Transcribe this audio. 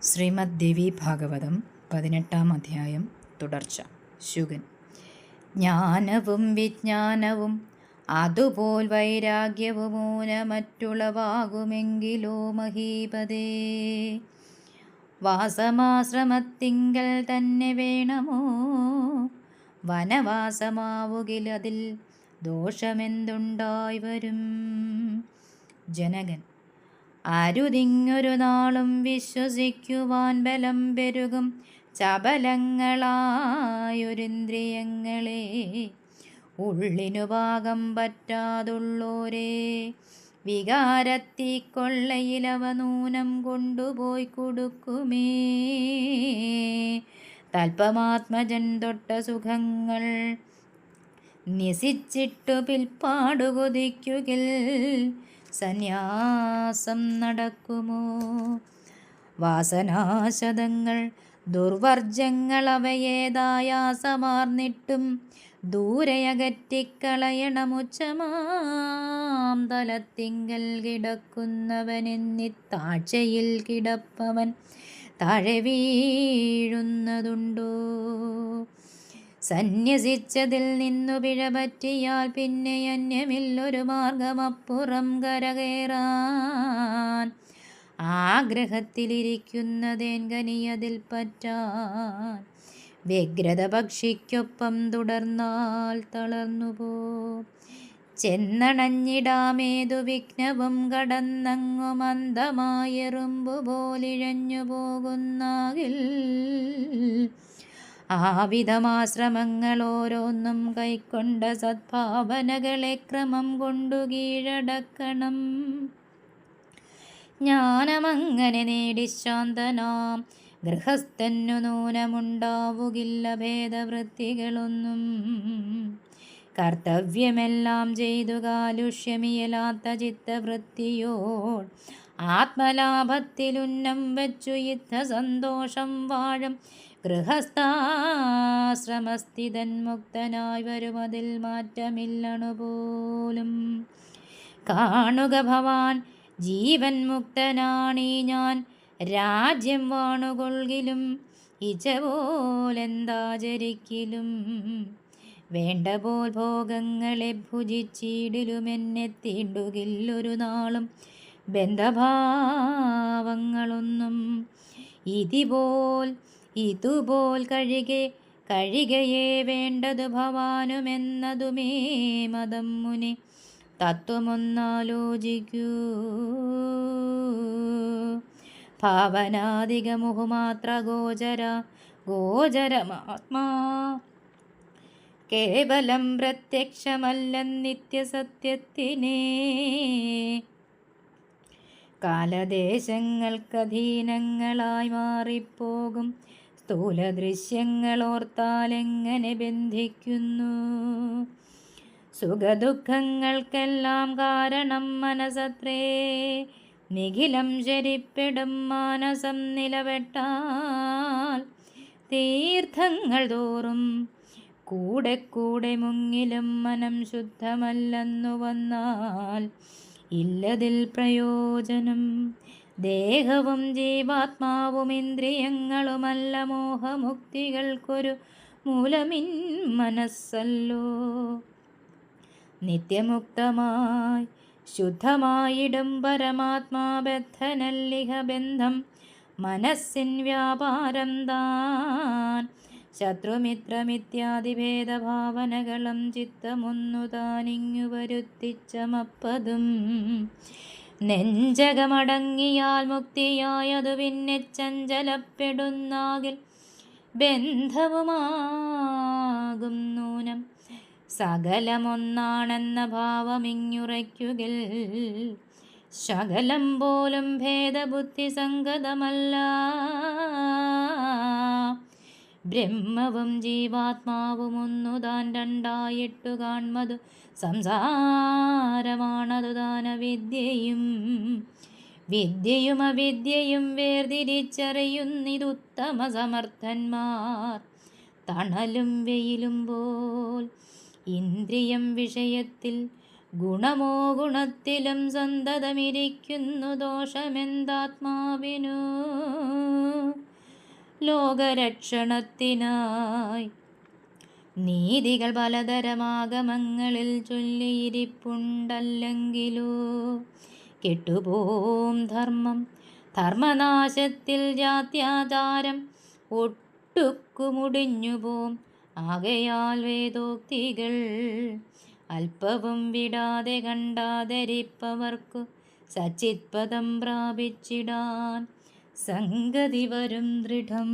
ശ്രീമദ് ദേവി ഭാഗവതം 18-ാം അധ്യായം തുടർച്ച. ശുകൻ: ജ്ഞാനവും വിജ്ഞാനവും അതുപോൽ വൈരാഗ്യവുമൂന മറ്റുളവാകുമെങ്കിലോ മഹീപതേ, വാസമാശ്രമത്തിങ്കൽ തന്നെ വേണമോ? വനവാസമാവുകിലതിൽ ദോഷമെന്തുണ്ടായി വരും? ജനകൻ: അരുതിങ്ങൊരു നാളും വിശ്വസിക്കുവാൻ ബലം പെരുകും ചപലങ്ങളായൊരിന്ദ്രിയങ്ങളെ ഉള്ളിനു പാകം പറ്റാതുള്ളോരേ വികാരത്തീക്കൊള്ളയിലവ നൂനം കൊണ്ടുപോയി കൊടുക്കുമേ. തൽപമാത്മജൻ തൊട്ട സുഖങ്ങൾ ന്യസിച്ചിട്ടു പിൽപ്പാടു കൊതിക്കുകിൽ സന്യാസം നടക്കുമോ? വാസനാശതങ്ങൾ ദുർവർജങ്ങളവയേതായാസമാർന്നിട്ടും ദൂരയകറ്റിക്കളയണമുച്ചമാം തലത്തിങ്കൽ കിടക്കുന്നവനെന്നിത്താഴ്ചയിൽ കിടപ്പവൻ താഴെ വീഴുന്നതുണ്ടോ? സന്യസിച്ചതിൽ നിന്നു പിഴപറ്റിയാൽ പിന്നെ അന്യമില്ലൊരു മാർഗമപ്പുറം കരകയറാൻ. ആഗ്രഹത്തിലിരിക്കുന്നതേൻകനിയതിൽ പറ്റാൻ വ്യഗ്രത പക്ഷിക്കൊപ്പം തുടർന്നാൽ തളർന്നുപോ. ചെന്നണഞ്ഞിടാമേതു വിഘ്നവും കടന്നങ്ങു മന്ദമായെറുമ്പുപോലിഴഞ്ഞു പോകുന്നാകിൽ ആവിധമാശ്രമങ്ങൾ ഓരോന്നും കൈക്കൊണ്ട സദ്ഭാവനകളെ ക്രമം കൊണ്ടു കീഴടക്കണം. ജ്ഞാനമങ്ങനെ നേടി ശാന്തനാം ഗൃഹസ്ഥനു നൂനമുണ്ടാവുകില്ല ഭേദവൃത്തികളൊന്നും. കർത്തവ്യമെല്ലാം ചെയ്തു കാലുഷ്യമിയലാത്ത ചിത്തവൃത്തിയോട് ആത്മലാഭത്തിലുന്നം വെച്ചു യുദ്ധസന്തോഷം വാഴും ഗൃഹസ്ഥാശ്രമസ്ഥിതൻ മുക്തനായി വരുമതിൽ മാറ്റമില്ലണുപോലും. കാണുക ഭവാൻ, ജീവൻ മുക്തനാണീ ഞാൻ. രാജ്യം വാണുകൊള്ളിലും ഇച്ഛപോലെന്താചരിക്കിലും വേണ്ട പോൽ ഭോഗങ്ങളെ ഭുജിച്ചിടിലുമെന്നെ തീണ്ടുകില്ലൊരു നാളും ബന്ധഭാവങ്ങളൊന്നും. ഇതുപോൽ കഴികയെ വേണ്ടതു ഭവാനുമെന്നതുമേ മതം മുനി. തത്വമൊന്നാലോചിക്കൂ. ഭാവനാധികമുഹുമാത്ര ഗോചരമാത്മാ കേവലം പ്രത്യക്ഷമല്ലെന്നിത്യസത്യത്തിനേ. കാലദേശങ്ങൾക്കധീനങ്ങളായി മാറിപ്പോകും സ്ഥൂലദൃശ്യങ്ങളോർത്താലെങ്ങനെ ബന്ധിക്കുന്നു? സുഖദുഃഖങ്ങൾക്കെല്ലാം കാരണം മനസ്സത്രേ. നിഖിലം ശരിപ്പെടും മാനസം നിലപെട്ടാൽ തീർത്ഥങ്ങൾ തോറും കൂടെ കൂടെ മുങ്ങിലും മനം ശുദ്ധമല്ലെന്നു വന്നാൽ ഇല്ലതിൽ പ്രയോജനം. ദേഹവും ജീവാത്മാവും ഇന്ദ്രിയങ്ങളുമല്ല മോഹമുക്തികൾക്കൊരു മൂലമിൻ മനസ്സല്ലോ. നിത്യമുക്തമായി ശുദ്ധമായിടും പരമാത്മാബദ്ധനല്ലിഹ ബന്ധം. മനസ്സിൻ വ്യാപാരം താൻ ശത്രുമിത്രമിത്യാദി ഭേദഭാവനകളും ചിത്തമൊന്നു താനിങ്ങു വരുത്തിച്ചമപ്പതും. നെഞ്ചകമടങ്ങിയാൽ മുക്തിയായതു പിന്നെ ചഞ്ചലപ്പെടുന്നാകിൽ ബന്ധവുമാകും നൂനം. സകലമൊന്നാണെന്ന ഭാവമിങ്ങുറയ്ക്കുകിൽ ശകലം പോലും ഭേദബുദ്ധി സംഗതമല്ല. ബ്രഹ്മവും ജീവാത്മാവും ഒന്നു താൻ രണ്ടായിട്ടു കാൺമതു സംസാരമാണതു താനവിദ്യയും. വിദ്യയും അവിദ്യയും വേർതിരിച്ചറിയുന്നിതുത്തമ സമർത്ഥന്മാർ. തണലും വെയിലും പോൽ ഇന്ദ്രിയം വിഷയത്തിൽ ഗുണമോ ഗുണത്തിലും സന്തതമിരിക്കുന്നു ദോഷമെന്താത്മാവിനു? ലോകരക്ഷണത്തിനായി. നീതികൾ പലതരമാഗമങ്ങളിൽ ചൊല്ലിയിരിപ്പുണ്ടല്ലെങ്കിലോ കെട്ടുപോം ധർമ്മം. ധർമ്മനാശത്തിൽ ജാത്യാചാരം ഒട്ടുക്കുമുടിഞ്ഞുപോം. ആകയാൽ വേദോക്തികൾ അല്പവും വിടാതെ കണ്ടാദരിപ്പവർക്കു സച്ചിത്പദം പ്രാപിച്ചിടാൻ സംഗതി വരും ദൃഢം.